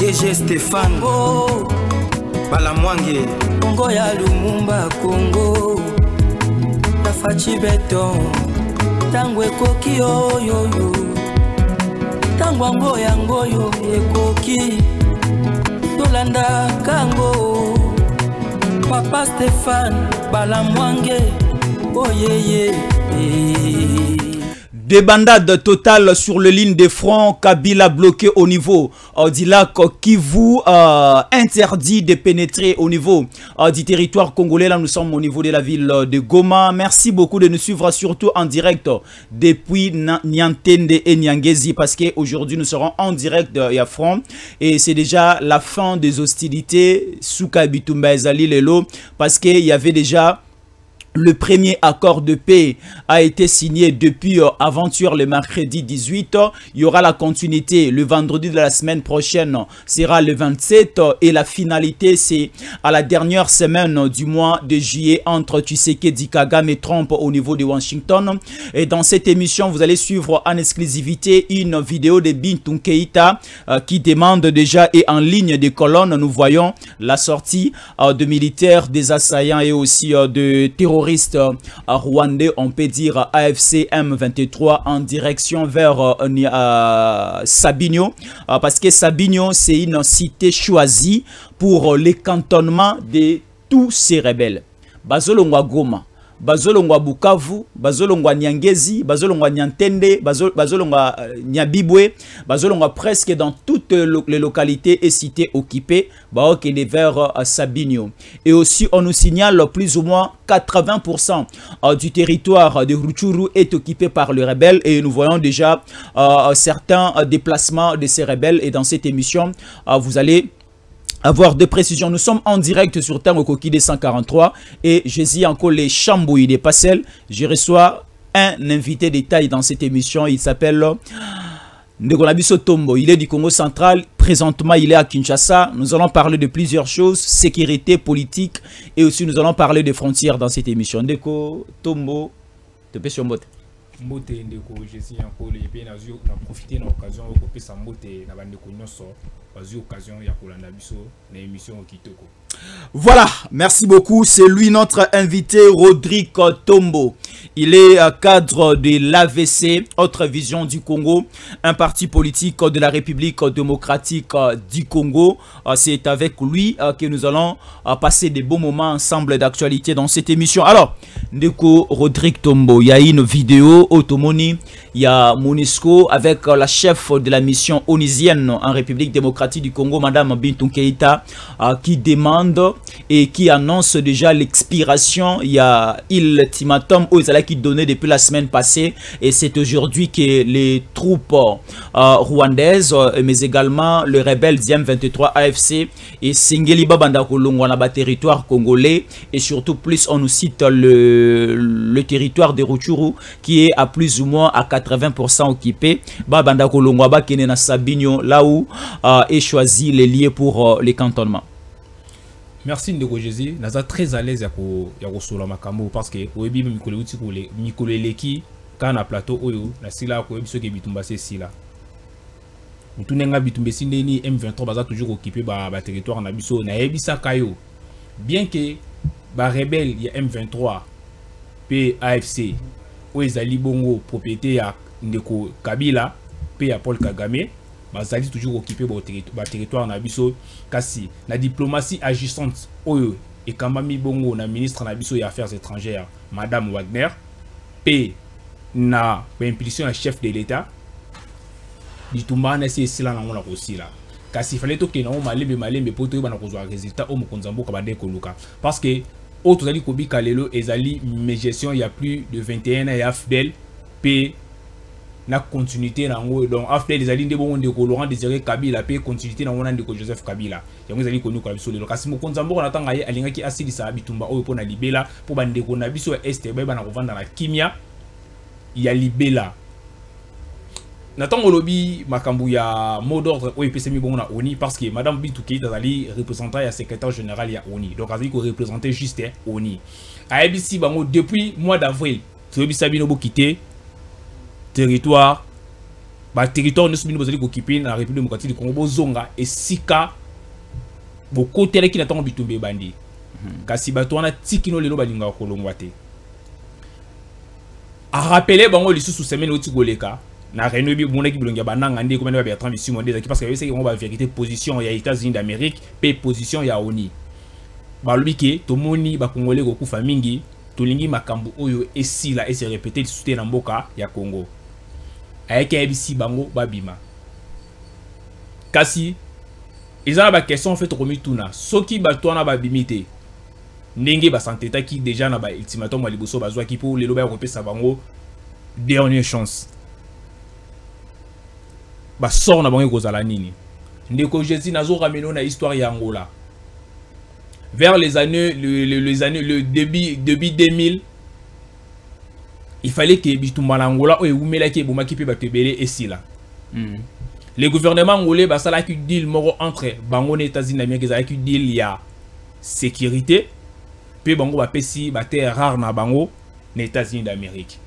DG Stéphane oh. Balamwange Congo ya Lumumba Congo Tafachi Beton Tangwe koki yo yo yo Tangwango yango yo ekoki Tolanda kango Papa Stéphane Balamwange oh yeah yeah. Débandade totale sur le ligne de front, Kabila bloqué au niveau du lac Kivu, interdit de pénétrer au niveau du territoire congolais. Là, nous sommes au niveau de la ville de Goma. Merci beaucoup de nous suivre, surtout en direct depuis Niantende et Nyangezi, parce qu'aujourd'hui, nous serons en direct de front. Et c'est déjà la fin des hostilités sous Kabitumba Ezali Lelo, parce qu'il y avait déjà... Le premier accord de paix a été signé depuis aventure le mercredi 18. Il y aura la continuité le vendredi de la semaine prochaine, sera le 27. Et la finalité, c'est à la dernière semaine du mois de juillet entre Tshisekedi, Kagame et Trump au niveau de Washington. Et dans cette émission, vous allez suivre en exclusivité une vidéo de Bintou Keïta qui demande déjà et en ligne des colonnes, nous voyons la sortie de militaires, des assaillants et aussi de terroristes rwandais, on peut dire AFC M23 en direction vers Sabinyo, parce que Sabinyo c'est une cité choisie pour les cantonnements de tous ces rebelles. Bazolongwa Goma, Bazolongwa Bukavu, Bazolongwa Nyangezi, Bazolongwa Nyantende, Bazolongwa Nyabibwe, Bazolongwa presque dans toutes les localités et cités occupées, Baokende vers Sabinyo. Et aussi, on nous signale plus ou moins 80% du territoire de Rutshuru est occupé par les rebelles et nous voyons déjà certains déplacements de ces rebelles. Et dans cette émission, vous allez avoir de précisions. Nous sommes en direct sur Tango Koki des 143 et je dis encore les Chambouilles des Passels. Je reçois un invité de taille dans cette émission. Il s'appelle Ndegonabiso Tombo. Il est du Congo central. Présentement, il est à Kinshasa. Nous allons parler de plusieurs choses, sécurité, politique et aussi nous allons parler des frontières dans cette émission. Ndeko Tombo, te pèse sur mbote. Mbote ndeko Jésus encore les bien azio na profiter na occasion ko pesa mbote na bandeko nyonso bazio occasion ya kolanda biso na émission kitoko. Voilà, merci beaucoup. C'est lui notre invité, Rodrigue Tombo. Il est cadre de l'AVC, Autre Vision du Congo, un parti politique de la République démocratique du Congo. C'est avec lui que nous allons passer des bons moments ensemble d'actualité dans cette émission. Alors, Ndeko Rodrigue Tombo, il y a une vidéo Otomoni, il y a Monisco avec la chef de la mission onisienne en République démocratique du Congo, Madame Bintou Keïta, qui demande et qui annonce déjà l'expiration. Il y a l'ultimatum aux qui donné depuis la semaine passée et c'est aujourd'hui que les troupes rwandaises mais également le rebelle DM23 AFC et Singeli Babanda Kolongwa na territoire congolais et surtout plus on nous cite le territoire de Rutshuru qui est à plus ou moins à 80% occupé. Babanda Kolongwa ba kene na Sabinyo là où est choisi les lieux pour les cantonnements. Merci Ndeko Jésus, naza très à l'aise ya ko solo makambo parce que oyebi mikolo uti ko le mikolo eleki kana plateau oyo na sila ko ebiso ke bitumba se sila. Mutunenga bitumbe sindeni M23 baza toujours occupé ba territoire na biso na yebisa kayo. Bien que ba rebelle ya M23 P AFC o ezali bongo propriété ya Ndeko Kabila P ya Paul Kagame bazali toujours occupé ba territoire na biso kasi la diplomatie agissante oyo et kambami bongo na ministre na biso ya affaires étrangères Madame Wagner P na impulsion à chef de l'état bitumba na c'est cela na ngona aussi là kasi fallait to ke na malembe poto bana kozwa résultat o mokonzambo ka bande koluka parce que autres ali kobika lelo ezali mes gestion il y a plus de 21 ans et AFDEL P na continuité na ngo donc after les alliés de bon de Laurent Désiré Kabila pe continuité na ngona ndeko Joseph Kabila yango ezali konu kwa biso lelo kasi mokonza mboko na tanga ye alingaki asilisa bitumba oyo pona libela po bandeko na biso este ba na kovanda na kimia ya libela na tango lobi makambu ya mot d'ordre oyo pesemi bongo na ONI parce que madame Bintou Keïta azali représentant ya secrétaire général ya ONI donc azali ko représenter juste ONI a ABC bango depuis mois d'avril to bi sabino bo quitter territoire ba territoire ne soumini bozali occupé na République démocratique du Congo bozonga esika boko teleki na tango bitumbe bandi kasi bato wana tikino lelo balinga kolongwa te a rappeler bango lisusu semaine oti goleka na réunion bi monaki bilonga bananga ndé comme ba Bertrand Bisimwa ndé parce que c'est qu'on va vérité position ya États-Unis d'Amérique pe position ya ONU balobi ke tomoni ba congolais ko kufa mingi tolingi makambo oyo esila et se répéter soutien na mboka ya Congo avec ABC bango babima kasi ezala ba question en fait remis tuna soki bato na babimité ndenge ba santeta ki déjà na ba ultimatum wa liboso bazwa ki pour lelo ba repesa bango dernière chance ba sort na bango kozala nini ndeko Jésus nazo rameno na histoire ya Angola vers les années le début 2000 il fallait que bitumba Angola o eumela ki bomaki pe batebele esila le gouvernement angolais basala ki deal moko entre bango na États-Unis d'Amérique za ki deal ya sécurité pe bango ba pesi ba terre rare na bango na États-Unis d'Amérique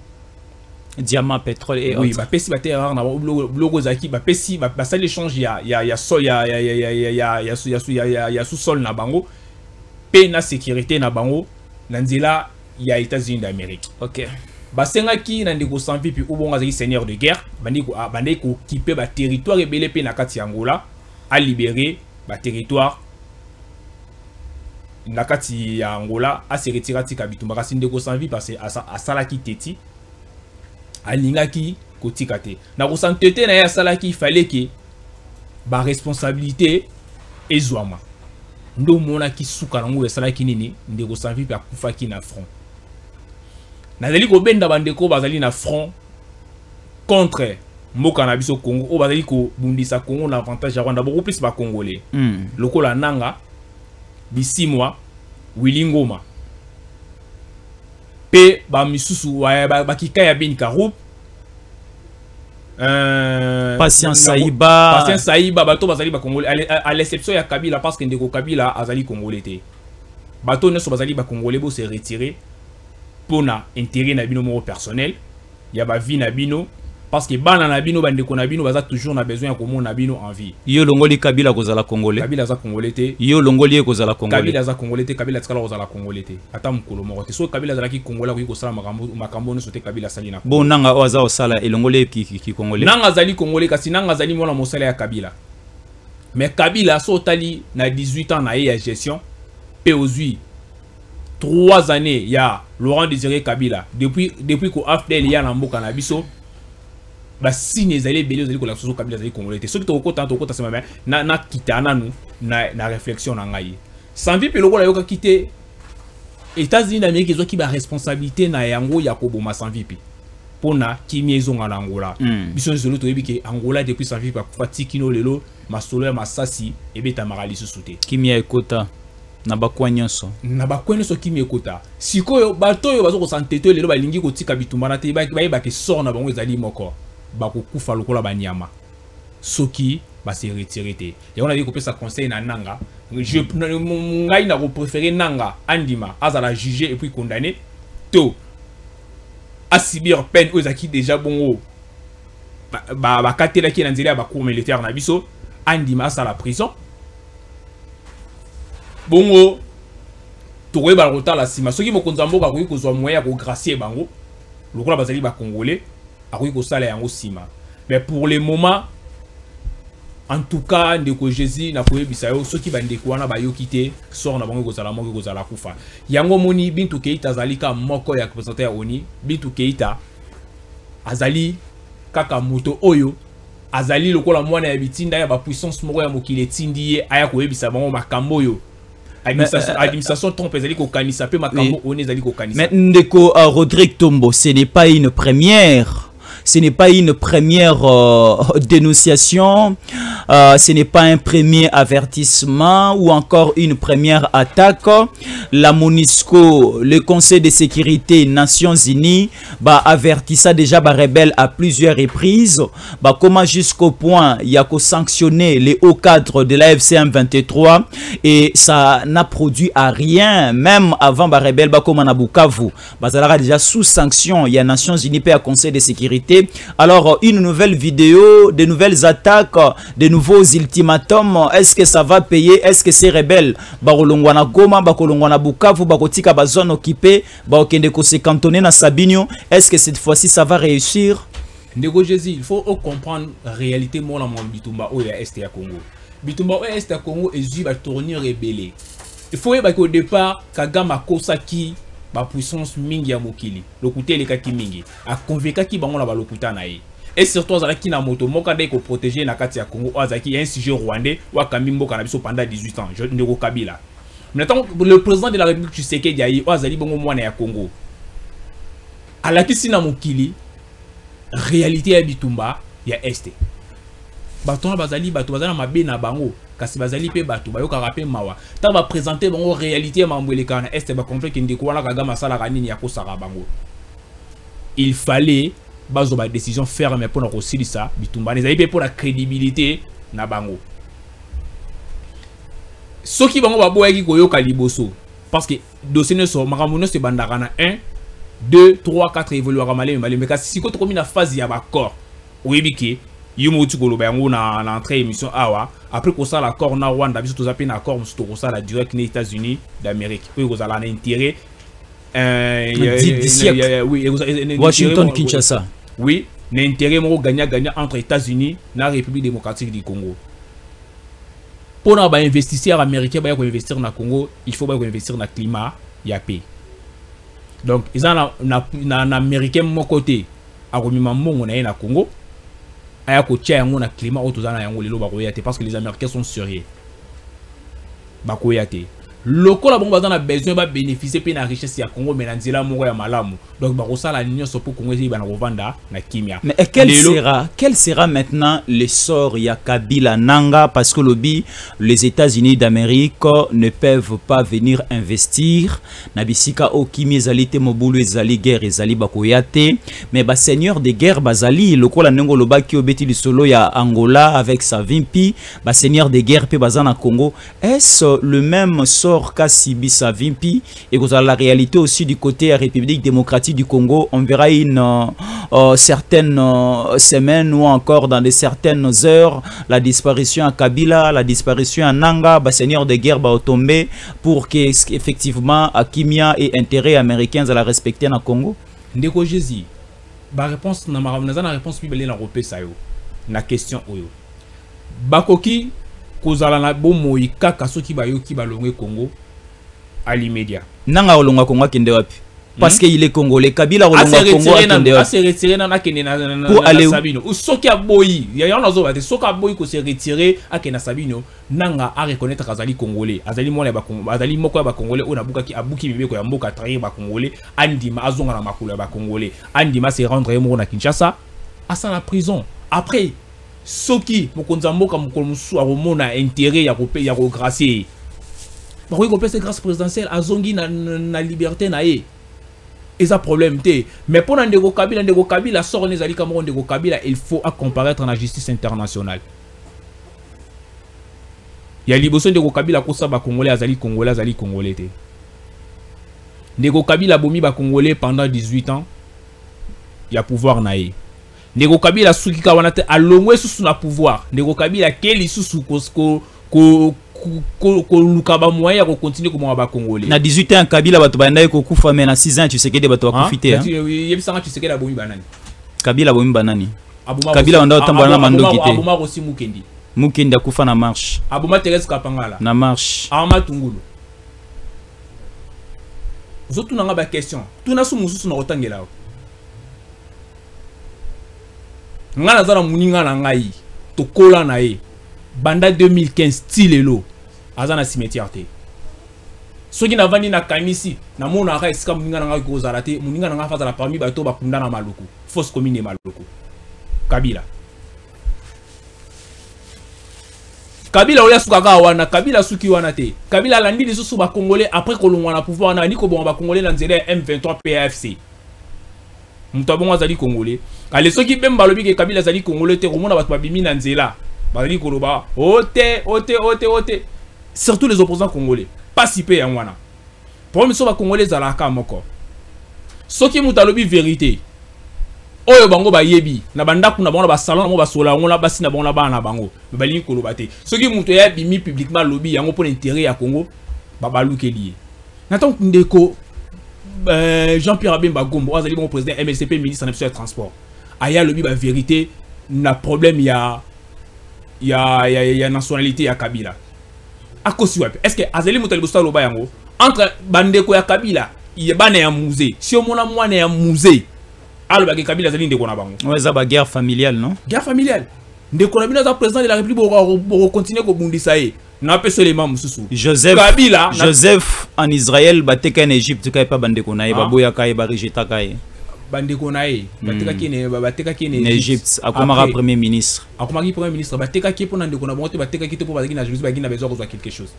diamant pétrole et oui ba pesi ba terre rare na blogo zaki ba pesi ba sala l'échange ya sol ya sous-sol na bango pe na sécurité na bango na nzela ya États-Unis d'Amérique. OK. Basenga ki na ndeko sans pipi ou bonga zaki seigneur de guerre bandi ko occuper ba territoire ebele pe na kati ya Angola a libérer ba territoire na kati ya Angola a se retirer tika bitumba kasi ndeko sans vie parce a salaki teti a lingaki kotika te na ko santete na ya salaki il fallait que ba responsabilité ezwama ndo mona ki suka nango ya salaki nini ndeko sans vie pa kufa ki na front nazali ko benda bandeko bazali na front contre mboka na biso Congo o bazali ko bundisa Congo na avantage ya Rwanda beaucoup plus ba congolais lokola nanga Bisimwa Willy Ngoma pe ba misusu ba kika ya bin Karoup Patient Saïba bato bazali ba congolais à l'exception ya Kabila parce que ndeko Kabila azali congolais te bato ne so bazali ba congolais bo se retirer pour na intérêt na bino mo personnel ya ba vie na bino parce que bana na bino bandeko na bino baza toujours na besoin ya komona bino en vie yo longoli Kabila kozala congolais Kabila za congolais te yo longoli kozala congolais Kabila za congolais te Kabila tsala kozala congolais te ata mukolo moko te so Kabila za ki congolais ko kosala makambo no sote Kabila sali na bon nanga oza osala elongoli ki congolais nanga zali congolais kasi nanga zali mona mosala ya Kabila mais Kabila so tali na 18 ans na ya gestion pe ozui 3 années il y a Laurent Désiré Kabila depuis ko AFDL ya na mboka na biso ba signe zali belé zali ko la soso Kabila zali congolais te soki to kota sema na kitana nu na réflexion na ngai sans vie peloko la yoka kité États-Unis d'Amérique ezo ki ba responsabilité na yango ya ko boma sans vie pona kimiezo ngala Angola biso zolo to yebike Angola depuis sans vie pa fatikino lelo masolo ya masasi ebeta marali susute kimia ekota na bakwanyonso kimi ekota sikoyo bato yo bazo ko santete lelo balingi ko tika bitumba te ba ke sort na bango ezali moko ba ko kufa lokola banyama soki ba se retirer te ya on a dit ko pesa conseil na nanga ngai na ko préférer nanga andima azala juger et puis condamner to a subir peine aux acquis déjà bongo ba katela ki na nzela ba cour militaire na biso andima à la prison bongo tokoye ba rota la sima soki mokonza mboka ko kozwa moyen ko gracier bango lokola bazali ba congolais akoki ko sala yango sima mais pour le moment en tout cas ndeko Jésus na koyebisa yo soki bandeko wana ba yokite sort na bango kozala kufa yango moni Bintu Keita azali ka moko ya représenter ya ONU Bintu Keita azali kaka moto oyo azali lokola mwana ya bitinda ya ba puissance moko ya mokile tindi ye aya koyebisa bango makambo yo administration Trump ezali ko kanisa pe makambo ONU ezali ko kanisa. Mais ndeko Rodrigue Tombo, ce n'est pas une première. Ce n'est pas une première dénonciation, ce n'est pas un premier avertissement ou encore une première attaque. La MONUSCO, le Conseil de sécurité Nations Unies, avertissa déjà rebelle à plusieurs reprises. Comment jusqu'au point il y a qu'à sanctionner les hauts cadres de la FCM23 et ça n'a produit à rien. Même avant rebelle, comme à Bukavu, déjà sous sanction, il y a Nations Unies et Conseil de sécurité. respecter. Alors, une nouvelle vidéo, de nouvelles attaques, de nouveaux ultimatums, est-ce que ça va payer? Est-ce que ces rebelles, Bakolongwana Goma, Bakolongwana Bukavu, Bakotika Bazone occupé, Bakokende se cantonner na Sabinio, est-ce que cette fois-ci ça va réussir? Ndeko Jésus, il faut comprendre la réalité de la Bitumba ou ya Est ya Congo. Bitumba ou Est ya Congo est va tourner rebelle. Il faut qu'au départ, Kagame Kosaki, la puissance mingi ya mokili, le côté les kaki mingi, a convaincu qui bango la balokuta nae. Et surtout Zaki na moto moka dai ko protéger na kati ya Congo, Azaki un sujet rwandais ou Kamimbo Kanabiso pendant 18 ans, Ndeko Kabila. Maintenant le président de la République Tshisekedi ayi Azali bango mwana ya Congo. Alakisi na mokili réalité ya Bitumba ya Est. Bato bazali mabe na bango kasi bazali pe bato bayoka rapé mawa ta ba présenter bango réalité mambweleka na Est ba comprendre que ndeko wana Kagame asala kanini ya kosaka bango. Il fallait bazo ba décision ferme pour na kosilisa Bitumba nezali pe pour la crédibilité na bango. Soki bango baboyaki koyoka liboso parce que dossier ne so makamuno se bandaka na 1 2 3 4 évoluer à malé mais kasi si ko to komi na phase ya bakor oyebiki yumo tukolo ba yango na entrée émission awa après ko ça l'accord na Rwanda biso to zapi na accord musto ko ça la direct les États-Unis d'Amérique puis ko za la intérêt oui Washington Kinshasa oui l'intérêt mo gagnant entre États-Unis na République démocratique du Congo. Pour na ba investisseurs américains ba ko investir na Congo, il faut ba ko investir na climat ya paix. Donc ils ont na américain mon côté a remis mon na Congo aya ko tia yango na climat autozana yango lelo ba koyate parce que les américains sont sérieux ba koyate lokola bon bazana besoin ba bénéficier pe na richesse ya Congo mais na nzela moko ya malamu donc ba ko sala l'union so pour Congo ezi ba na kovanda na kimia. Mais quel sera maintenant le sort ya Kabila Nanga parce que les États-Unis d'Amérique ne peuvent pas venir investir na bisika o kimi ezali te mobulu ezali guerre ezali ba koyate mais ba seigneur de guerre bazali lokola nengo lobaki obeti lisolo ya Angola avec Savimpi ba seigneur de guerre pe bazana Congo. Est-ce le même sort Kassibi Savimpi et que la réalité aussi du côté de la République démocratique du Congo? On verra une certaines semaines ou encore dans certaines heures la disparition à Kabila, la disparition à Nanga, bah, seigneur de guerre va tomber pour que effectivement Akimia et intérêt américains à la respecter dans le Congo. Ndeko Jésus, ba réponse na na réponse bibélée na repé ça yo. Na question oyo. Bakoki kozala na bomoi kaka soki bayoki balongwe Congo à l'immédiat. Nanga olonga Congo kende wapi? Parce que il est congolais. Kabila olonga Congo kende wapi? Se retirer na kende na Sabino. Ou soki aboyi, ya yana zo bate soki aboyi ko se retirer akena Sabino, nanga a reconnaître azali congolais. Azali mwana ba Congo, azali moko ba congolais ona buka ki abuki bibeko ya mboka trahir ba congolais, andima azonga na makolo ba congolais. Andima se rendre mo na Kinshasa, asa na prison. Après soki mokonza mboka mokolo musu aromona intérêt ya ko gracier ba ko pesa grâce présidentielle azongi na liberté na ye eza problème té mais pour Ndeko Kabila sort les ali Cameroun Ndeko Kabila il faut comparaître à la justice internationale ya liboso Ndeko Kabila ko sa ba congolais azali congolais té Ndeko Kabila bomi ba congolais pendant 18 ans ya pouvoir na ye Ndeko Kabila suki ka wana te alongwe susu na pouvoir Ndeko Kabila keli susu ko lukaba moya ko continuer ko mwa ba congolais na 18 ans Kabila bato banda ko kufa mais na 6 ans tu sais que bato bakufite hein yebisanga tu sais que la bomi banani Kabila bomi banani Kabila wanda otamba na mando kité abuma ko si mukendi akufa na marche abuma Thérèse Kapangala na marche ama tungulu zotu nanga ba question tuna su mususu na otangela ngana zana muninga na ngai to kola na ye banda 2015 style lo azana cimetière te soki na vandi na kanisi na mona ka esika muninga na ngai ko zarate muninga na ngai fa za la parmi ba to ba kunda na maluku fausse commune maluku Kabila oya suka ka wana Kabila suki wana te Kabila landi lisusu ba congolais après ko longwa na pouvoir na ni ko bon ba congolais na nzela M23 PAFC mutabongo azali congolais ale soki bemba lobi ke Kabila azali congolais te komona bato babimi na nzela bazali koloba ote surtout les opposants congolais pas si peu en wana problème so ba congolais za la ka moko soki mutalobi vérité oyo bango ba yebi na bandaku na bango ba salon na ba sola ngona basi na bango na bana bango bali koloba te soki muto ya bimi publiquement lobby yango pour l'intérêt ya Congo ba baluke lié naton ndeko Jean-Pierre Bemba Gombo azali bon président MLCP ministre de transport aya lobby ba vérité na problème ya nationalité ya Kabila akosi wapi est-ce que azali muto libosta loba yango entre bandeko ya Kabila yebana ya musée si omona mwana ya musée alors bah Kabila zali ndeko na bango ouais ça ba guerre familiale non guerre familiale ndeko na bino za président de la République pour continuer ko bundisa ye na peso les membres mususu Joseph Kabila Joseph en Israël bateka en Égypte kay pa bandeko na ye baboya kay ba rejeta kay bandeko na ye bateka ki en Égypte akomara premier ministre bateka ki pour ndeko na bango te bateka ki te pour bazaki na justice bagina besoin de quelque chose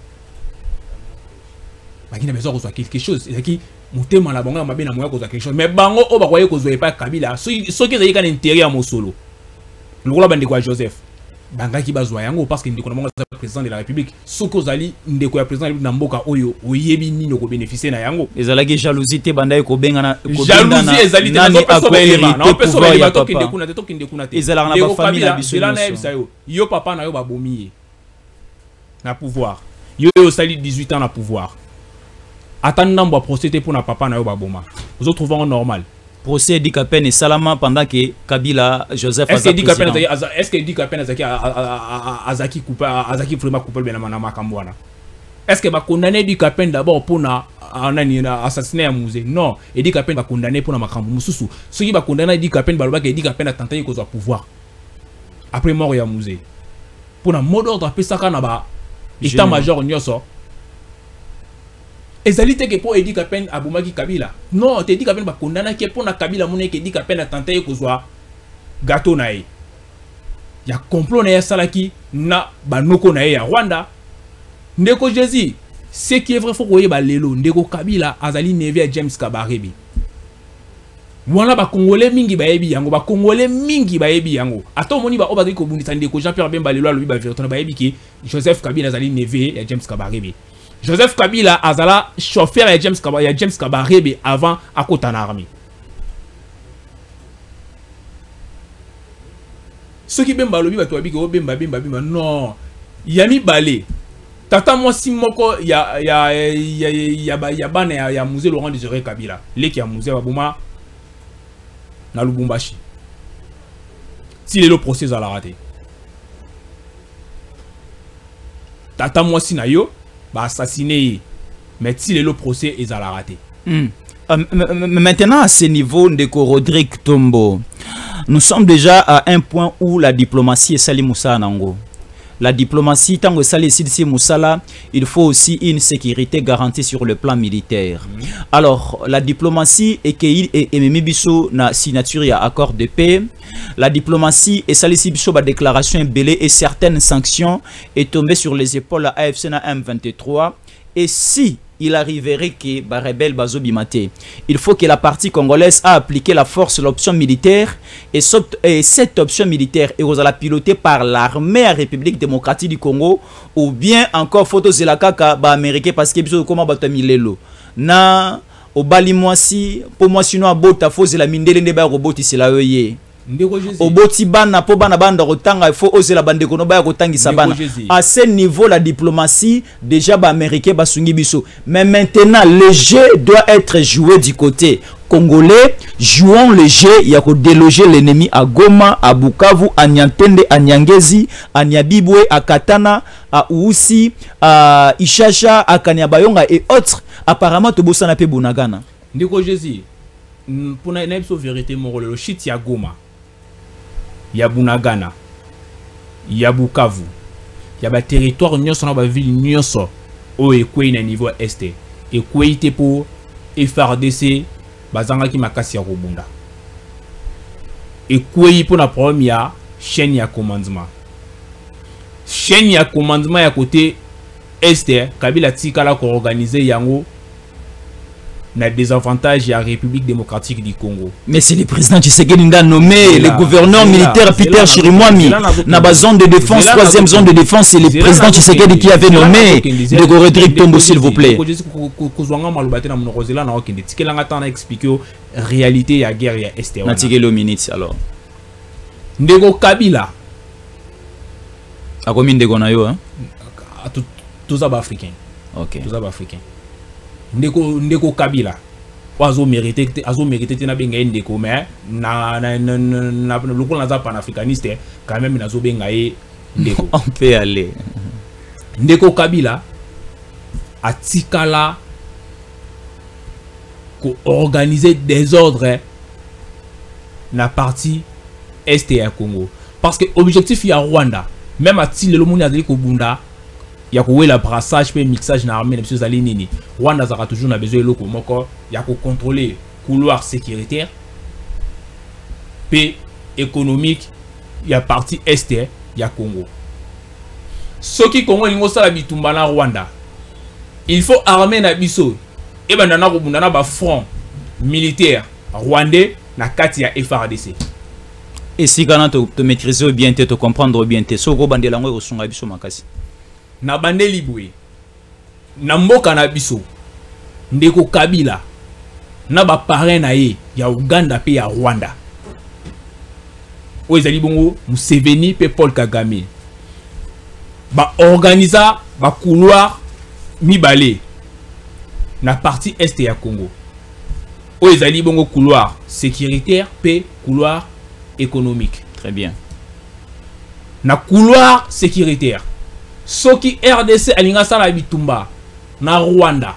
bagina besoin de quelque chose et qui motema na bango mabe na moya ko quelque chose mais bango o ba koye ko zo pas Kabila so ki zali kana intérêt ya mosolo lokola bandeko ya Joseph bangaki bazwa yango parce que ndeko na bango za président de la République soko zali ndeko ya président na mboka oyo oyebi nino ko bénéficier na yango ezalaki jalousie te bandai ko benga na jalousie ezali te na peso ba ya to kinde kuna te to kinde kuna te ezalaka na ba famille na biso yo papa na yo ba bomi na pouvoir yo sali 18 ans na pouvoir attendant procéder pour na papa na yo ba boma vous trouvez normal procès dit qu'apeine salama pendant que Kabila Joseph est-ce que dit qu'apeine azaki coupé azaki vraiment coupable na makambo wana est-ce que ba condamné dit qu'apeine d'abord pour na assassiné ya musée non et dit qu'apeine ba condamné pour na makambo mususu ceux qui ba condamné dit qu'apeine ba dit qu'apeine a tenté ko za pouvoir après mort ya musée pour na mot d'ordre pesaka na ba état major nyoso ezali te que pour Edi Kapen abumaki Kabila non te Edi Kapen ba condamna ke pour na Kabila mona ke Edi Kapen a tenté ko zwa gâteau na ye ya complot na ya salaki na banoko na ye ya Rwanda ndeko Jésus ce qui est vrai faut koyeba lelo ndeko Kabila azali neve ya James Kabarebe wana ba congolais mingi ba yebi yango ba congolais mingi ba yebi yango ato moni ba obazali ko bundisa ndeko Jean-Pierre Bemba lelo alobi ba vérité ba yebi ki Joseph Kabila azali neve ya James Kabarebe Joseph Kabila azala chauffeur ya James Kabarebe avant à côté en armée. Ce qui bemba lobi ba toabi ko bemba non yami balé tata moi si moko ya bana ya musée Laurent Désiré Kabila leki ya musée babuma na Lubumbashi si le procès à la raté tata moi si na yo assassiné mais si le procès est à la raté. Maintenant à ce niveau de Rodrigue Tombo, nous sommes déjà à un point où la diplomatie est Sali Moussa Nango. La diplomatie, tant que Sali Sidsi Moussala, il faut aussi une sécurité garantie sur le plan militaire. Alors, la diplomatie est qu'il est Mimibiso na signature à accord de paix. La diplomatie et Sali Sidsi ba déclaration belée et certaines sanctions est tombée sur les épaules à AFC na M23. Et si il arriverait que Barebel Bazo Bimate, il faut que la partie congolaise a appliqué la force, l'option militaire, et cette option militaire est pilotée par l'armée République démocratique du Congo, ou bien encore photo zelakaka ba américain parce que biso comment batamilelo na obali mwasi po mwasi no abota fo la mindele ndeba roboti c'est la oye oboti bana po bana banda rotanga il faut oser la bande kono ba kotangisa bana à ce niveau la diplomatie déjà ba américain basungi biso mais maintenant le jeu doit être joué du côté congolais. Jouons le jeu il y a que déloger l'ennemi à Goma, à Bukavu, à Nyantende, à Nyangezi, à Nyabibwe, à Katana, à Ousi, à Ishasha, à Kanyabayonga et autres. Apparemment to bossa na pe Bunagana ndiko Jésus pour na so vérité mon le shit ya Goma ya Bunagana ya Bukavu ya ba territoire nyonso na ba ville nyonso o ekwei na niveau est ekwei te pour FRDC bazanga ki makasi ya kobunda ekwei pour na problème ya chaîne ya commandement ya côté est Kabila tikala ko organiser yango na désavantage à la République démocratique du Congo. Mais c'est le président Tshisekedi qui a nommé le gouverneur militaire Peter Chirimwami dans la zone de défense, troisième zone de défense, c'est le président Tshisekedi qui avait nommé le Rodrigue Tombo, s'il vous plaît. Réalité ya guerre ya este wana. Natigelo minutes alors. Ndeko Kabila. A combien ndeko na yo hein? Tous les Africains. OK. Tous les Africains. Ndeko Kabila. Azo mérité na benga ndeko mais na lokolo na za panafricaniste quand même nazo benga ndeko. On peut aller. Ndeko Kabila atikala organiser des ordres na partie est ya Congo parce que objectif ya Rwanda même à le monde azali ko bunda ya ko wela brassage pe mixage na armée monsieur zali nini Rwanda zara toujours na besoin loko moko ya ko contrôler couloir sécuritaire pe économique ya partie est ya Congo ce qui Congo lingo sala bitumba na Rwanda il faut armer na biso et ben nana ko ba front militaire rwandais na kati ya FARDC. Et si quand tu maîtriser bien te comprendre bien te soko bandela ngo osunga biso makasi. Na bandeli boye. Na mboka na biso. Ndeko Kabila na ba parrain na ye ya Uganda pe ya Rwanda. O ezali bongo Museveni pe Paul Kagame. Ba organisa ba couloir mibale na partie est ya Congo. O ezali bongo couloir sécuritaire pe couloir économique. Très bien. Na couloir sécuritaire. Soki RDC alinga sala bitumba na Rwanda.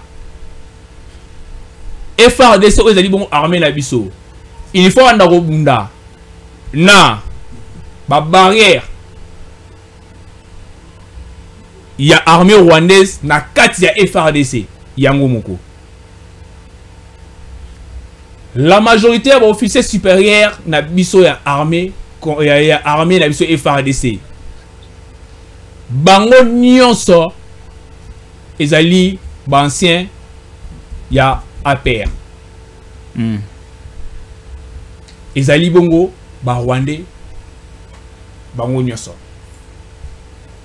FARDC o ezali bongo armée na biso. Il faut anda robunda na ba barrière ya armée rwandaise na kati ya FARDC. Yango moko. La majorité des officiers supérieurs na biso ya armée na biso FARDC. Bango nyonso ezali ancien ya APR. Ezali bongo ba Rwandais bango nyonso.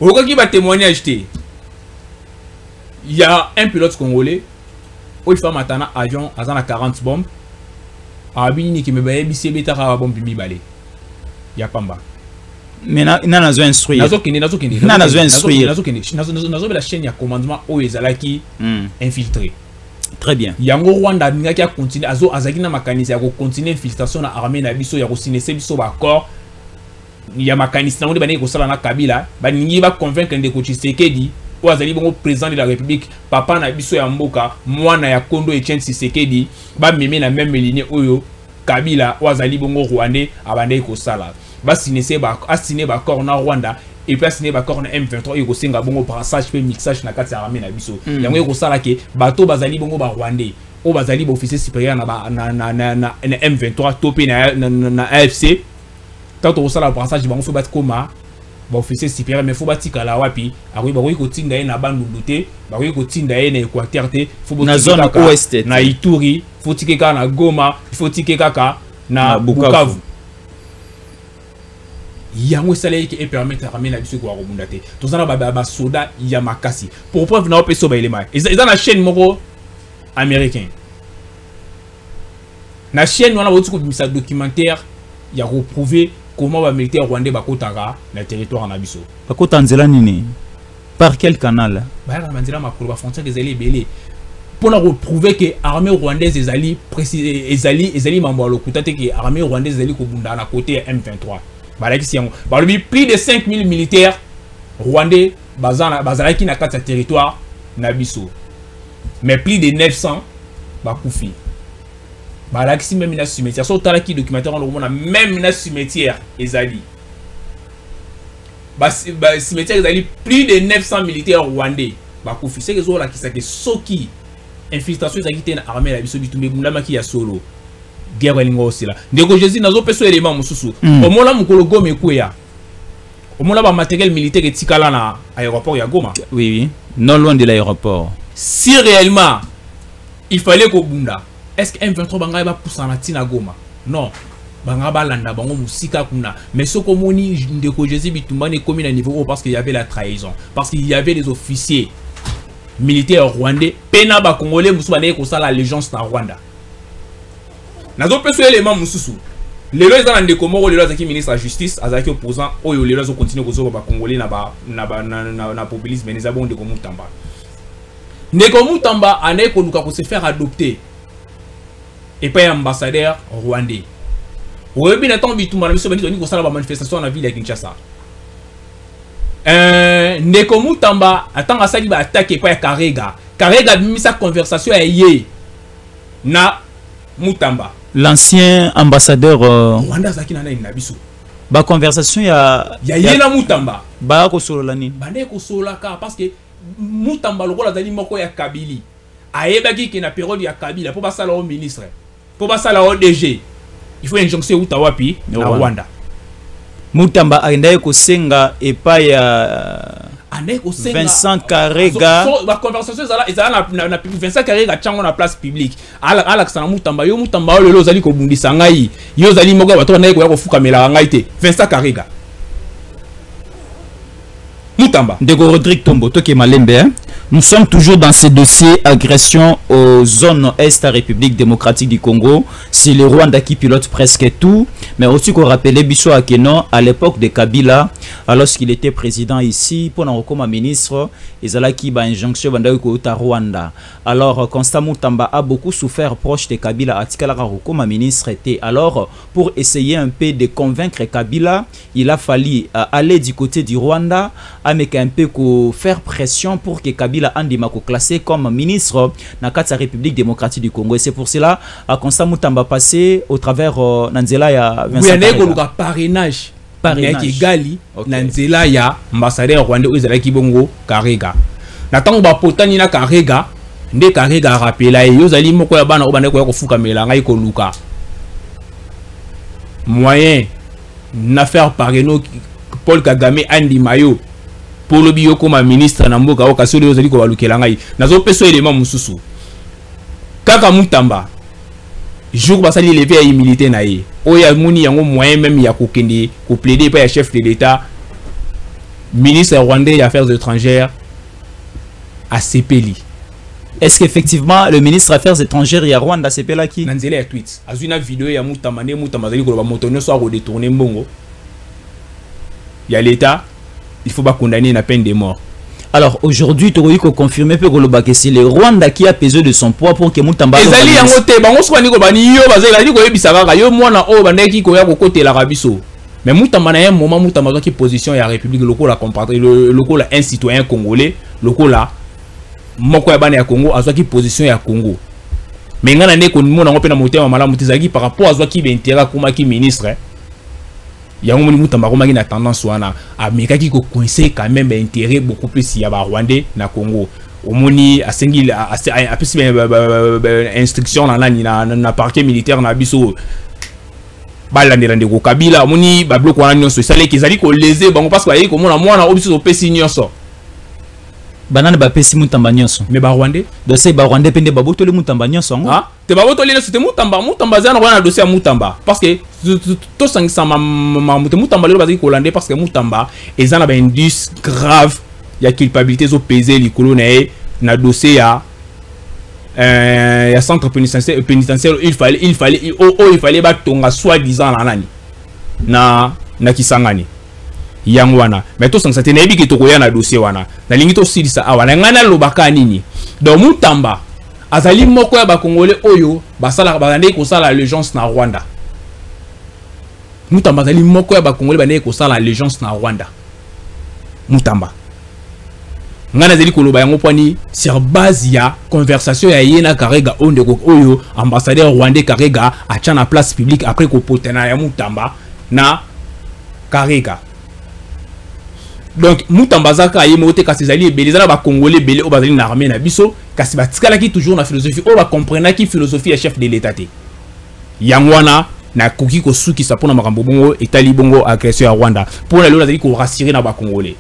Okoki ba témoignage te. Il y a un pilote congolais où il fait maintenant avion à 40 bombes. Abini qui me baye BCB ta bombe mi balé. Ya pamba. Mais na zo instruire. Nazo instruire. Nazo la chaîne ya commandement o ezalaki infiltré. Très bien. Yango Rwanda ninga ki a continuer azaki na makanisi ya ko continuer infiltration na armée na biso ya ko sinese biso ba corps. Ya makanisi na monde bani ko sala na Kabila, ba ningi ba convaincre ndeko Tshisekedi ou azali bongo président de la République papa na biso ya mboka mwana ya Kondo Etienne Tshisekedi ba meme na même ligne oyo Kabila ou azali bongo Rwandais abandé ko sala ba sinese ba assigner ba corps na Rwanda et puis assigner ba corps na M23 et ko singa bongo brassage pe mixage na kati ya armée na biso yango ko sala ke bato bazali bongo ba Rwandais ou bazali ba officier supérieur na M23 topé na AFC tant au sala brassage bango fait bat koma ba officier supérieur mais faut batika la wapi akoyi bakoyi kotinda ye na bandundu te bakoyi kotinda ye na Équateur te faut na zone ouest na Ituri faut tikeka na Goma faut tikeka na Bukavu yango salé qui permettre ramener la biso ko robunda te to zana ba soda ya makasi pour preuve na opeso ba elema eza na chaîne moko américain na chaîne wana botiko bimisa documentaire ya ko prouver comment les militaires rwandais bakotaka na territoire na biso bakota nzela nini par quel canal ba ya manzela makolo ba frontière des alliés belé pour prouver que l'armée rwandaise ezali mambo lokuta te que l'armée rwandaise ezali ko bunda na côté M23 balaki yango balobi plus de 5000 militaires rwandais bazalaki na kati ya territoire na biso mais plus de 900 bakufi. Balaki même na cimetière so tala ki documentaire on a même na cimetière ezali cimetière ezali plus de 900 militaires rwandais bakufi c'est que zo la ki sa ke soki infiltration ezali te na armée la biso bitumbe mundama ki ya solo guerre elingo osila ndeko Jésus nazo peso élément mususu omola mukolo Goma ekuya omola ba matériel militaire etikala na aéroport ya Goma oui non loin de l'aéroport si réellement il fallait que bunda. Est-ce que M23 banga ba poussana tina Goma? Non. Banga ba landa bango musika kuna. Mais ce qu'on moni ndeko Jésus Bitumba ne commis à niveau parce qu'il y avait la trahison, parce qu'il y avait les officiers militaires rwandais. Pena ba congolais musuba ne ko sala allégeance na Rwanda. Nazo peso élément mususu. Les lois dans les Comores, les lois qui ministre de la justice, azaki opposant, oyo les lois continuent kozo ba congolais na populisme mais les abons de Komutamba. Ndeko Mutamba ane ko luka ko se faire adopter. Et pas ambassadeur rwandais. Oyebi na temps Bitumba na biso bani toni ko sala ba manifestation na ville ya Kinshasa. Ndeko Mutamba atanga sali ba attaquer pa ya Karega. Karega bimisa conversation ya ye na Mutamba. L'ancien ambassadeur Rwanda zaki na biso. Ba conversation ya na Mutamba. Ba ko solo la nini? Bande ko solo ka parce que Mutamba lokola zali moko ya Kabili. Ayebaki ke na période ya Kabila pour basala au ministre. Pour basala au DG. Il faut injonction utawapi na Rwanda. Mutamba aendaye ko senga epa ya Vincent Karega. La conversation na Vincent Karega tchango na place publique. Ala sana Mutamba yo Mutamba lelo zali ko bundisa ngai. Yo zali moko bato na ko fuka mela ngai te. Vincent Karega. Mutamba. Ndeko Rodrigue Tombo to ke malembe hein? Nous sommes toujours dans ce dossier agression aux zones est République démocratique du Congo. C'est le Rwanda qui pilote presque tout. Mais aussi qu'on rappelait Bisso Akeno à l'époque de Kabila, lorsqu'il était président ici, pendant comme ministre, ils allaient qui ba injonction au Rwanda. Alors Constant Mutamba a beaucoup souffert proche de Kabila à Tikala comme ministre était. Alors pour essayer un peu de convaincre Kabila, il a fallu aller du côté du Rwanda, avec un peu faire pression pour que Kabila Andima classé comme ministre dans la République démocratique du Congo. Et c'est pour cela à Constant Mutamba passé au travers Nanzela ya Vincent Karega. Parrainage qui gali Nanzela ya ambassadeur rwandais Ezalaki bongo Karega. Natango ba potani na Karega, nde Karega rappela yo zali moko ya bana obane ko fuka melanga ko luka. Moyen na faire parrainer Paul Kagame Andi Mayo. Pour le bio comme ministre na mboka okasi oyo zali ko balukela ngai nazo peso élément mususu kaka Mutamba jour basali lever ya militaire na ye oya muni yango moyen même ya kokende ko plaider pa ya chef de l'état ministre rwandais des affaires étrangères à Sepeli. Est-ce qu'effectivement le ministre des affaires étrangères ya Rwanda Sepela qui nanzela ya tweet azuna vidéo ya Mutamba ne Mutamba zali ko ba motonyo so a redetourner mbongo ya l'état. Il faut pas condamner la peine de mort. Alors aujourd'hui, tu as confirmé que c'est le Rwanda qui a pesé de son poids pour que Mutamba. Mais Mutamba na un moment Mutamba qui position la République locale la un citoyen congolais lokola moko ya bana ya Congo azwa ki position ya Congo. Mais ngana ne ko mona ngope na motema malamu tizaki par rapport azwa ki bentera kuma ki ministre. Yango moni Mutamba komaki na tendance wana ameka ki ko coincer quand même intérêt beaucoup plus ya ba Rwandais na Congo. Omoni asengi apesi instruction na parquet militaire na biso balandela ndeko Kabila omoni ba bloc wana nyonso sale ki zali ko léser bango parce que ba yi ko mona mwana obiso opesi nyonso banane ba pesi Mutamba nyonso mais ba Rwandais dossier ba Rwandais pende ba botoli Mutamba nyonso ah te ba botoli c'était Mutamba zana wana dossier Mutamba parce que tout ça Mutamba le bazaki hollandais parce que Mutamba ezana ba indice grave ya culpabilité zo peser likolo na dossier ya centre pénitentiaire il fallait ba tonga soi-disant na nani na Kisangani yango wana mais to sangsa te na yebi ki to koya na dossier wana na lingi to silisa awana ngana lobaka nini donc Mutamba azali moko ya ba congolais oyo basala bande ko sala allégeance na Rwanda. Mutamba azali moko ya ba congolais bande ko sala allégeance na Rwanda. Mutamba ngana zeli koloba yango pwani sur base ya conversation ya yena Karega ondeko oyo ambassadeur rwandais Karega acha na place publique après ko potena ya Mutamba na Karega. Donc Mutamba zaka ye moté kasi zali beleza ba congolais belé o bazali na armée na biso kasi batikala ki toujours na philosophie o ba comprendre ki philosophie ya chef de l'état té yangwana na koki ko suki sa pona makambo bongo etali bongo agression ya Rwanda pour la lolo zali ko rassurer na ba congolais.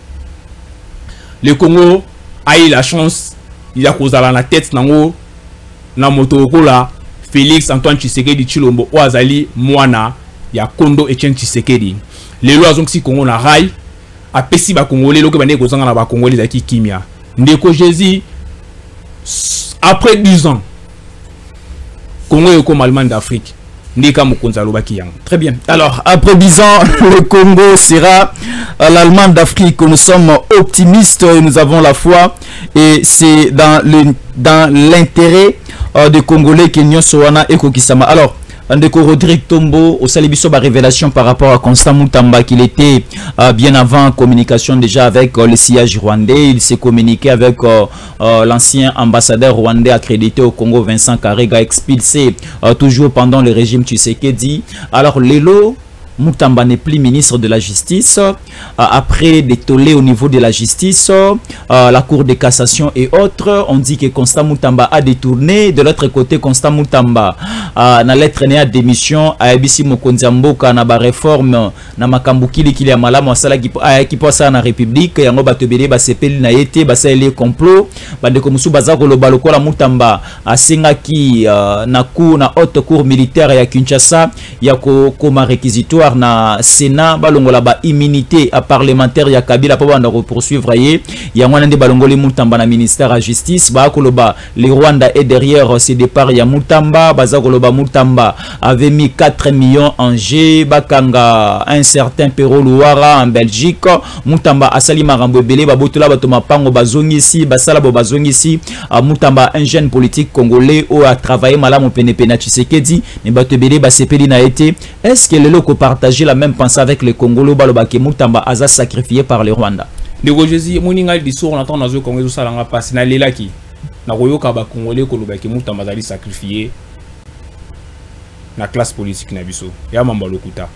Le Congo a eu la chance il a causé la tête nango na motokola Félix Antoine Tshisekedi Tshilombo Oazali Mwana ya Kondo Etienne Tshisekedi lelo azongisi Congo na rail apesi ba Congolais loke bande kozanga na ba Congolais zaki kimia ndeko Jésus après 10 ans Congo est comme Allemagne d'Afrique. Très bien. Alors, après 10 ans, le Congo sera l'Allemagne d'Afrique. Nous sommes optimistes et nous avons la foi. Et c'est dans l'intérêt des Congolais que nous sommes et Kokisama. Alors, Ndeko Rodrigue Tombo, au Salibiso, révélation par rapport à Constant Moutamba, qu'il était bien avant communication déjà avec le sillage rwandais. Il s'est communiqué avec l'ancien ambassadeur rwandais accrédité au Congo, Vincent Karega, expulsé toujours pendant le régime Tshisekedi. Alors, Lelo Moutamba n'est plus ministre de la Justice. Après des tollés au niveau de la justice, la Cour de cassation et autres, on dit que Constant Moutamba a détourné. De l'autre côté, Constant Moutamba na lettre à démission à Ebisi Mokonzamboka na ba réforme na makambukili kili ya malamu asala ki posa na République yango batobele ba sepeli na yete ba sele complot bande ko musu baza ko loba lokola Moutamba asenga ki na haute cour militaire ya Kinshasa ya ko koma réquisitoire na Sénat balongola ba immunité à parlementaire ya Kabila po banda poursuivre ye ya mwana nde balongoli Moutamba na ministère à justice ba koloba le Rwanda est derrière ce départ ya Moutamba baza koloba Moutamba avait mis 4 millions en jeu bakanga un certain Pero Louara en Belgique Moutamba asali marambo belé ba botola bato mapango bazongisi basala bo bazongisi Moutamba un jeune politique congolais ou a travaillé malamu penepena Tshisekedi ne bato belé ba sepeli na été. Est-ce que le loko partager la même pensée avec les Congolais balobake Moutamba aza sacrifié par le Rwanda? Ndeko Jésus moninga discours on entend dans le Congo ça langa passe na lelaki na koyoka ba Congolais kolobake Moutamba azali sacrifié na classe politique na biso ya mamba lokuta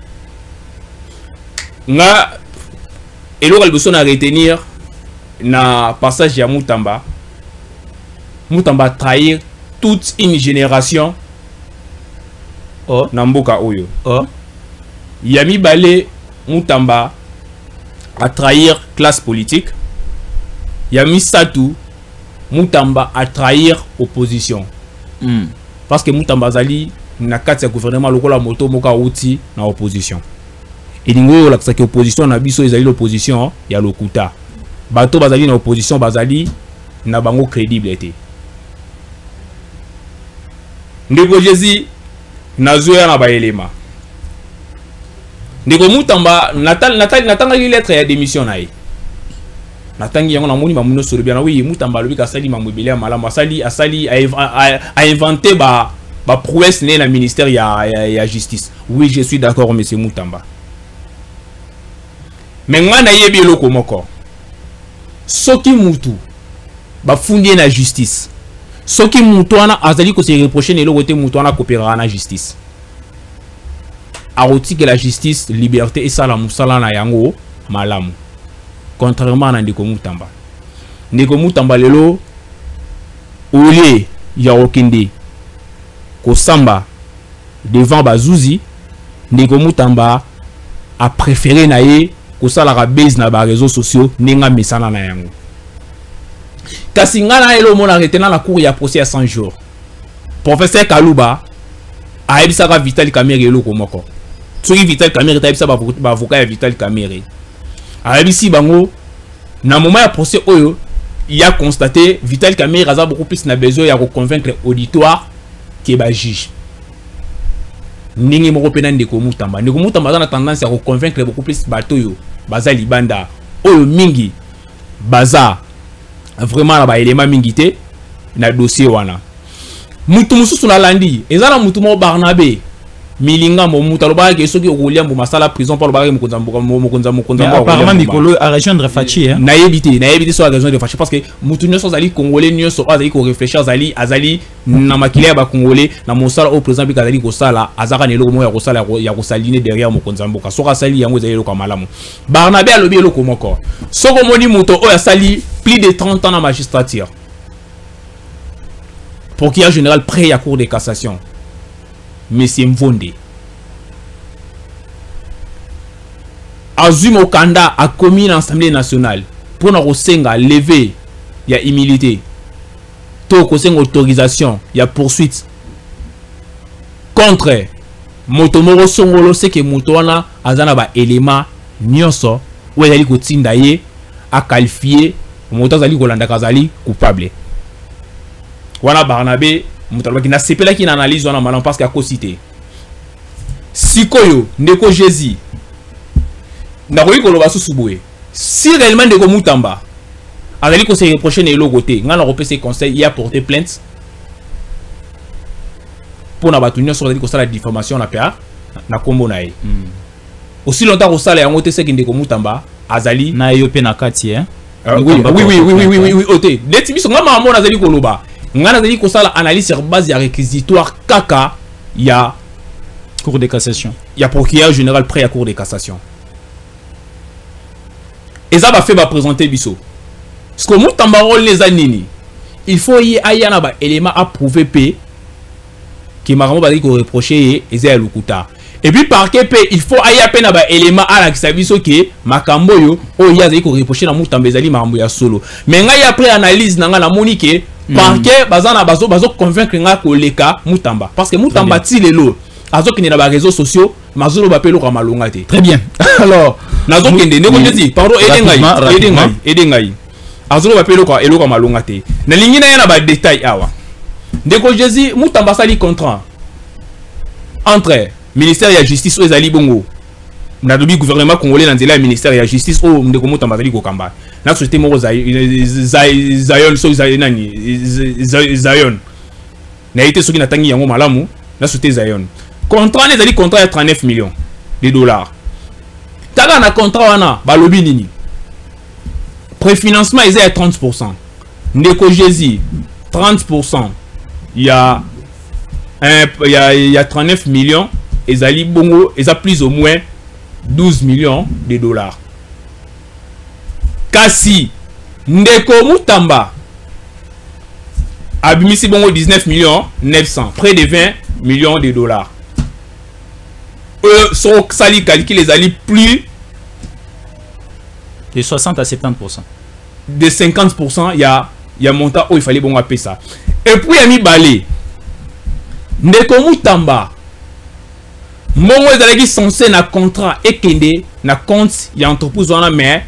nga eloko liboso na retenir na passage ya Moutamba trahir toute une génération na mboka oyo Yami Balé Moutamba a trahir classe politique. Yami Satou Moutamba a trahir opposition. Parce que Moutamba Zali na kati ya gouvernement lokola moto moka outi na opposition. Et ningo la que opposition na biso ezali l'opposition ya lokuta. Bato bazali na opposition bazali na bango crédibilité. Ndeko Jésus nazoya na ba elema. Ndeko Moutamba natanga li lettre ya démission na ye. Natangi yango na moni ba muno solo bien oui Moutamba lobi ka sali mamobele malama asali a inventé ba prouesse né na ministère ya justice. Oui, je suis d'accord monsieur Moutamba. Mais ngana yebi eloko moko. Soki mutu ba fundi na justice. Soki mutu wana azali ko se reprocher ne eloko te mutu wana coopérer na justice. Aroti que la justice, liberté et ça la musala na yango malamu. Contrairement à Ndeko Moutamba. Ndeko Moutamba lelo ole ya okende ko samba devant Bazouzi. Ndeko Moutamba a préféré na ye ko sala ka base na ba réseaux sociaux nenga mesana na yango. Kasi ngana elo mona retenant la cour ya procès à 100 jours. Professeur Kalouba a ebisaka Vital Kamerhe eloko moko. Soki Vital Kamerhe ta ebisa ba avocat ya Vital Kamerhe. A ebisi bango na moment ya procès oyo il a constaté Vital Kamerhe a beaucoup plus na besoin ya convaincre auditoire que ba juge. Ningi moko pena Ndeko Moutamba. Ndeko Moutamba a tendance à convaincre beaucoup plus bato yo baza libanda oyo mingi baza vraiment na ba élément mingi te na dossier wana. Mutu mususu na landi ezala mutu mo Barnabé milinga mo mutu loba ke soki okolia mo masala prison pour loba mokonza apparemment Mikolo a rejoindre Fachi na yebiti so a rejoindre Fachi parce que mutu nyoso zali congolais nyoso azali ko réfléchir azali na makile ba congolais na mosala au président bi azali ko sala azaka ne loko mo ya ko sala ya ko saline derrière mokonza mboka soka sali yango ezali loko malamu. Barnabé alobi loko moko soko moni mutu o ya sali plus de 30 ans na magistrature pour qu'il y ait un général prêt à cour de cassation. Monsieur Mvonde. Azum Okanda a commis l'Assemblée nationale pour nous lever ya humilité. to ko une autorisation il y a poursuite contre motomoro songolo c'est que moto wana azana ba élément nyonso ou ezali ko tinda ye a qualifier moto azali ko landa kazali coupable wana Barnabé moto qui na sepela qui na analyse wana malan parce qu'il a cité sikoyo ndeko Jésus na koyi ko loba susu boye si réellement ndeko Mutamba azali ko se reprocher na elo côté ngana ko pese conseil il a porté plainte pour na batu nyonso azali ko sala diffamation na PA na kombo na ye aussi longtemps ko sala yango te se ndeko Mutamba azali na yo pe na kati hein oui ote leti biso ngama mona azali ko loba ngana azali ko sala analyse sur base ya réquisitoire kaka ya cour de cassation ya procureur général près à cour de cassation et ça va faire présenter biso parce que Mutamba rôle les anini il faut y aya na ba élément à prouver p qui m'a vraiment ko reprocher et ça lukuta et puis par que p il faut aya pe na ba élément à la kisabiso ke makambo yo o ya zali ko reprocher na Mutamba ezali makambo ya solo mais ngai après analyse na nga na monique par que bazana bazo convaincre nga ko leka Mutamba parce que Mutamba ti lelo azo kende na ba réseaux sociaux mazolo ba pelo ka malonga te très bien alors nazo kende ne ko dit pardon edengai azolo ba pelo ka elo ka malonga te na lingi na yana ba détail awa ndeko Jésus Mutamba sali contrat entre ministère ya justice ezali bongo na dobi gouvernement congolais na nzela ya ministère ya justice o ndeko Mutamba sali ko kamba na société moko Zion so Zion na été soki na tangi yango malamu na société Zion contrat ezali contrat ya 39 millions de dollars taga na contrat wana balobi nini préfinancement est à 30%. Ndeko Jésus 30%. Il y a 39 millions et Zali Bongo et ça plus ou moins 12 millions de dollars. Kasi Ndeko Mutamba abimisi Bongo 19 millions 900, près de 20 millions de dollars. Eux sont sali calculés les alliés plus de 60 à 70%. De 50%, il y a montant où il fallait bon appeler ça. Et puis il y a mis balé. Ndeko Mutamba. Mongo est censé na contrat et kende na compte il y a entreprise on a mais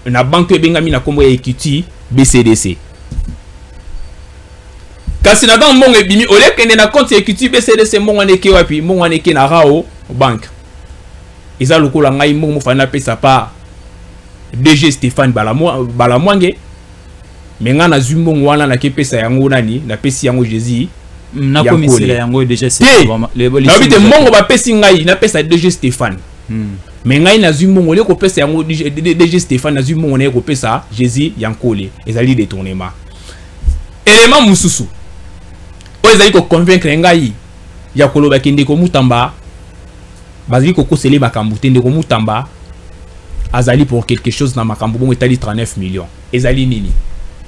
na banque bengami na kombo equity BCDC. Kasi na dans mongo ebimi ole kende na compte equity BCDC mongo neke wapi mongo neke na rao banque. Eza lokola ngai mongo fana pesa pa DG Stéphane Balamwange mais nga na zumbongo wana na kepesa yango nani na pesi yango Jésus na komisela yango DG Stéphane na bite mongo ba pesi ngai na pesa DG Stéphane mais ngai na zumbongo le ko pesa yango DG Stéphane na zumbongo na ko pesa Jésus yankole ezali détournement élément mususu o ezali ko convaincre ngai ya koloba kende ko Mutamba bazali ko kosele makambo te ndeko Mutamba azali pour quelque chose na makambo bon etali 39 millions ezali nini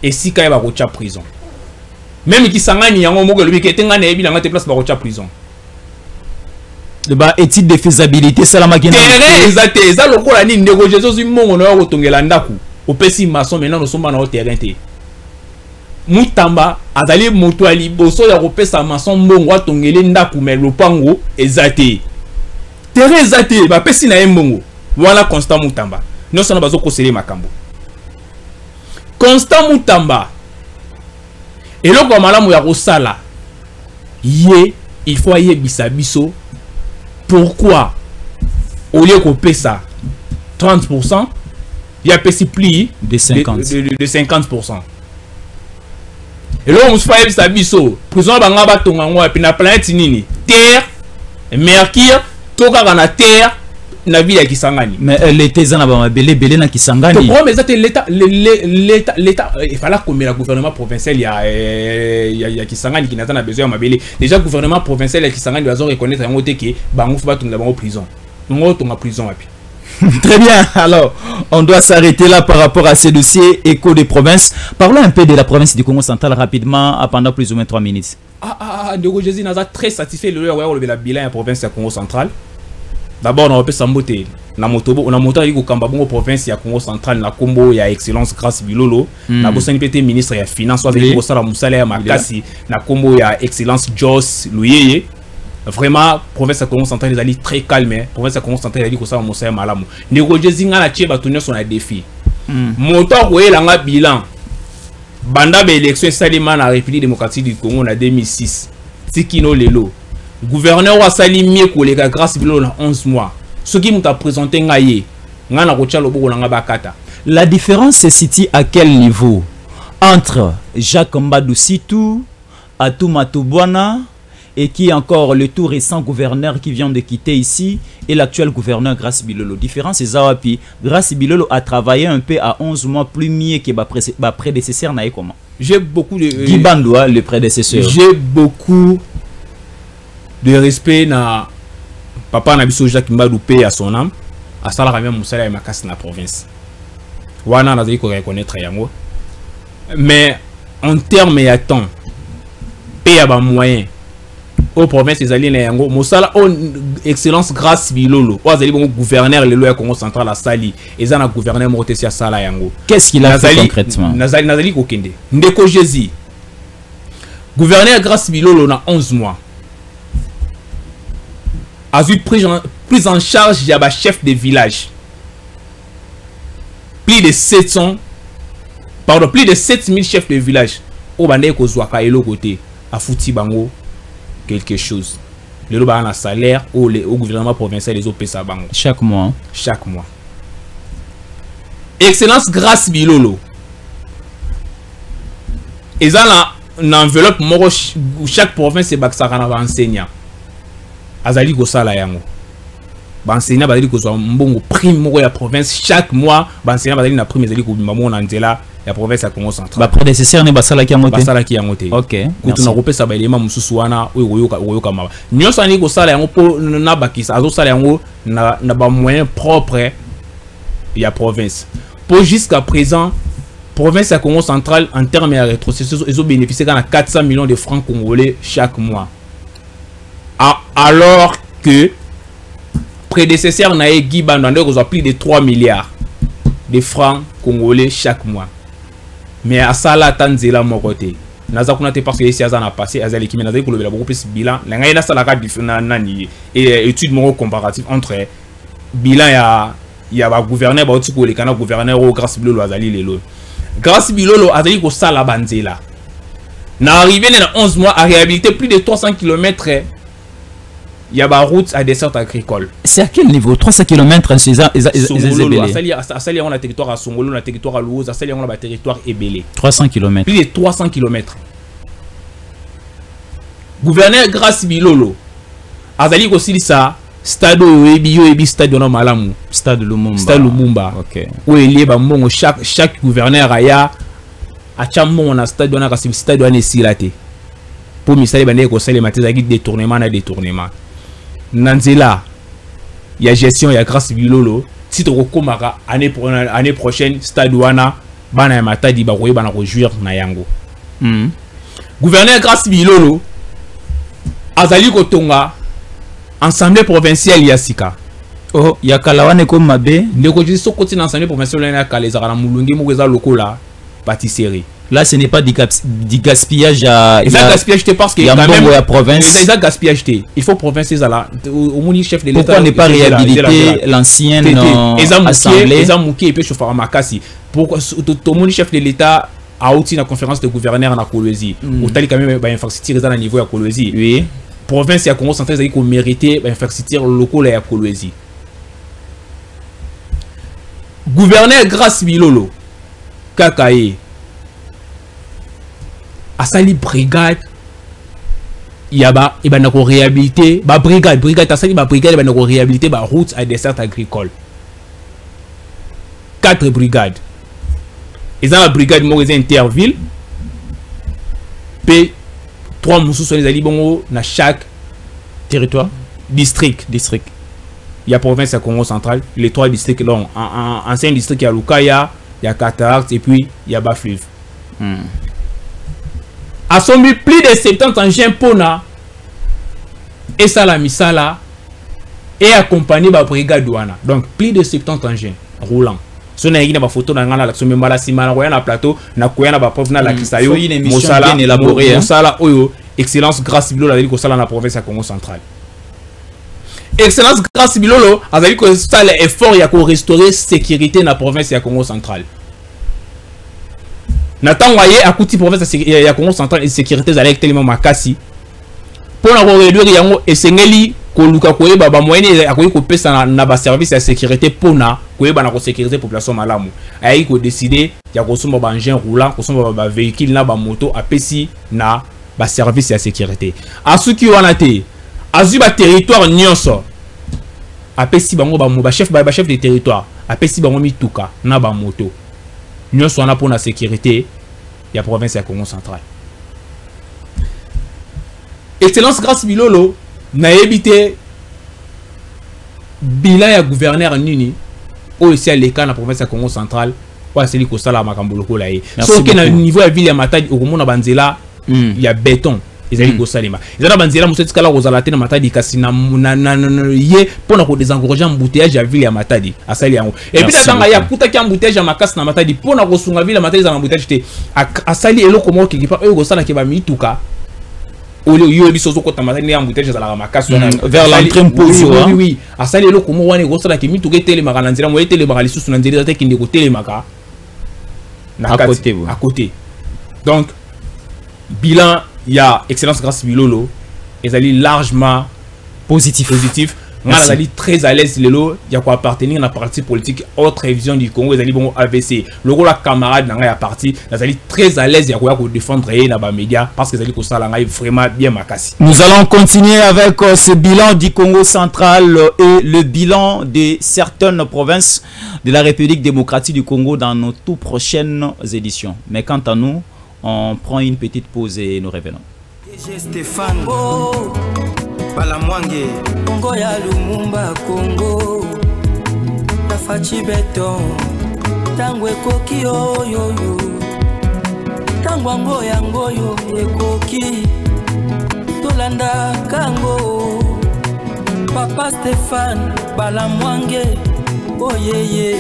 et si kaya ba kocha prison même ki sangani yango moko lobi ketenga na ebi na ngate place ba kocha prison de ba étude de faisabilité salama kina terrain eza lokola nini ndeko Jésus mongo na ko tongela ndaku opesi maçon maintenant no somba na au terrain te Mutamba azali moto ali boso ya kopesa maçon mbongo atongele ndaku mais lopango ezate terrain ezate ba pesi na mbongo. Voilà Constant Mutamba. Nous sommes bazo kosele makambo. Constant Mutamba. Et le comme malamu ya kosala. Il faut ayer bisabiso. Pourquoi au lieu qu'on paie ça 30%, il y a payé plus de 50%. De 50%. Et là on se fait bisabiso. Prison banga ba tonga ngwa puis na planète nini? Terre, Mercure, toka na terre. Na vie ya Kisangani mais l'été zana ba belé na Kisangani mais l'état il fallait comme le gouvernement provincial ya Kisangani qui n'a besoin mabele déjà gouvernement provincial ya Kisangani doit reconnaître en côté que bango faut pas tomber en prison ngo tomber en prison api. Très bien, alors on doit s'arrêter là par rapport à ces dossiers écho des provinces. Parlons un peu de la province du Congo central rapidement pendant plus ou moins 3 minutes. Ndeko Jésus n'a très satisfait le bilan de la province du Congo central. D'abord on appelle Sambote na motobo on a monté ko kamba bongo province ya Congo central na Kombo ya excellence Grâce Bilolo na bosani pété ministre ya finance avec ko sala musala ya makasi na Kombo ya excellence Jos Luyeye. Vraiment province ya Congo central les très calme, province ya Congo central ali ko sala musala malamu ndeko jezinga na tie batonyo son a défi moto ko elanga bilan banda be élection salima na République démocratique du Congo na 2006 tikino lelo gouverneur wa sali mieux ko les Grâce Bilolo na 11 mois ce qui m'a présenté ngaye ngana ko tchalo boko nga bakata. La différence se situe à quel niveau entre Jacques Mbadou Sitou, Atou Matouboana et qui est encore le tout récent gouverneur qui vient de quitter ici et l'actuel gouverneur Grâce Bilolo. Différence c'est Zawapi. Grâce Bilolo a travaillé un peu à 11 mois plus mieux que ma prédécesseur naïe comment. J'ai beaucoup de Guy Bandoua, le prédécesseur. J'ai beaucoup de respect na papa na biso Jacques Mbadou paix à son âme à sala ramia musala ya makasi na province. Wana na zali ko reconnaître yango. Mais en termes ya temps paix ya ba moyen au province ezali na yango musala on excellence Grâce Bilolo o azali bongo gouverneur le ya Congo central à sali eza na gouverneur motesi ya sala yango. Qu'est-ce qu'il a fait concrètement? Nazali ko kende ndeko Jésus gouverneur Grâce Bilolo na 11 mois a vu prise en charge de chef de village. Plus de 700, pardon, plus de 7000 chefs de village. Au bandé ko zwaka elo côté a fouti bango quelque chose. Le loba na salaire au gouvernement provincial les OPSA bango. Chaque mois. Chaque mois. Excellence Grâce Bilolo. Et ça na enveloppe moro chaque province c'est baksakana va enseignant. Azali ko sala yango ba enseignant bazali ko zo mbongo prime moko ya province chaque mois ba enseignant bazali na prime ezali ko bima mo na nzela ya province ya Congo central ba prédécesseur ne basala ki yango te basala ki yango te. OK kutu na kopesa ba elema mususu wana oyoka maba nyonso ani ko sala yango po na bakisa azo sala yango na ba moyen propre ya province pour jusqu'à présent province ya Congo central en termes de rétrocession ils ont bénéficié de 400 millions de francs congolais chaque mois. Alors que prédécesseur nae Guy Bandande reçoit plus de 3 milliards de francs congolais chaque mois. Mais à ça là tanzela mon côté. Naza kuna te parce que ici azana passé azali qui menaza ko lobela beaucoup plus bilan. La ngai na sala ka nani et étude mon comparatif entre bilan ya ba gouverneur ba otiko le kana gouverneur au Grâce Bilolo azali lelo. Grâce Bilolo azali ko sala banzela. Na arrivé dans 11 mois à réhabiliter plus de 300 km. Il y a des routes à dessert agricole. C'est à quel niveau? 300 km c'est ça Asali on a territoire à Songolo, on a territoire à Lououz, Asali on a territoire Ebélé. 300 km. Plus de 300 km. Gouverneur Grâce Bilolo. Azali aussi ça stade Ebi stade na malamu, stade Lumumba. Stade Lumumba. OK. Où il y a bon chaque gouverneur aya a chamon na stade na kasi stade na silate. Pour misali bande ko sale mateza qui détournement na détournement. Nanzela, il y a gestion, il y a Grâce Bilolo. Si tu rekomara année prochaine, stade wana bana mata di baroye bana rejoindre na yango. Gouverneur Grâce Bilolo azali kotonga assemblée provinciale yasika. Oh, ya kalawane ko mabe. Ndeko ji sokoti na assemblée provinciale na kalezaka na mulungi mo eza lokola pâtisserie. Là, ce n'est pas du gaspillage à... Il y a gaspillage parce qu'il y a quand même la province. Il y a gaspillage. Il faut province là. Au moins chef de l'État. Pourquoi ne pas réhabiliter l'ancienne assemblée? Les amouki et puis chauffer à Makassi. Pourquoi tout le chef de l'État a aussi une conférence de gouverneur en Kolwezi. Au tali quand même infrastructure à niveau à Kolwezi. Oui. Province à Congo central ils ont mérité infrastructure locale à Kolwezi. Gouverneur Grâce Bilolo Kakaye asali brigade yaba et ben ko réhabiliter ba brigade asali ba brigade ben ko réhabiliter ba route à dessert agricole 4 brigades et ça la brigade mo interville p 3 mususu les ali bongo na chaque territoire district il y a province à Congo central les 3 districts long ancien district il y a Lukaya il y a Cataract et puis il y a Bafluve. A sombi plus de 70 engins pona et ça la misala et accompagné par brigade douana. Donc plus de 70 engins roulants. Si on a une photo dans la l'action même là si mal na plateau na koya na ba preuve na la kisayo une émission bien élaborée. Mosala oyo excellence grâce bilolo la ko sala na province ya Congo central. Excellence grâce bilolo azali ko sala effort ya ko restaurer sécurité na province ya Congo central. Nathan waye akuti province ya Congo central et sécurité zali tellement makasi. Pour na ko réduire yango esengeli koluka koyeba ba moyenne akoyi ko pesa na ba service ya sécurité pona koyeba na ko sécuriser population malamu ayi ko décider ya ko somba ba engin roulant ko somba ba véhicule na ba moto apesi na ba service ya sécurité asuki wana te azu ba territoire nyonso apesi bango ba chef de territoire apesi bango mituka na ba moto nyonso wana pona sécurité ya province ya Congo central. Excellence grâce bilolo na évité bilan ya gouverneur nini o ici à l'écart na province ya Congo central kwa seli ko sala makambo lokola ye so que na niveau ya ville ya Matadi okomona banzela ya béton ezali ko salima ezala banzela muso tikala ko zala te na Matadi kasi na ye pona ko désencourager embouteillage ya ville ya Matadi asali yango et puis tanga ya puta ki embouteillage ya makasi na Matadi pona ko sunga ville ya Matadi za embouteillage te asali eloko mo ki pa ko sala ke ba mituka vers l'entrée pose oui asali eloko mo wana ko sala ke mituka tele makana nzira mo tele makali susu na nzira te kinde ko tele maka na à côté donc bilan ya excellence grâce bilolo ezali largement positif ngala zali très à l'aise lelo ya ko appartenir na parti politique autre vision du Congo ezali bon AVC logo la camarade na ya parti ezali très à l'aise ya ko défendre na ba média parce que ezali ko sala ngai vraiment bien makasi. Nous allons continuer avec ce bilan du Congo central et le bilan de certaines provinces de la République démocratique du Congo dans nos tout prochaines éditions. Mais quant à nous, on prend une petite pause et nous revenons. Stéphane Balamwange Congo ya Lumumba Congo Tafachi beton Tangwe koki yo yo yo Tangwango yango yo ekoki Tolanda kango Papa Stéphane Balamwange Oh yeah yeah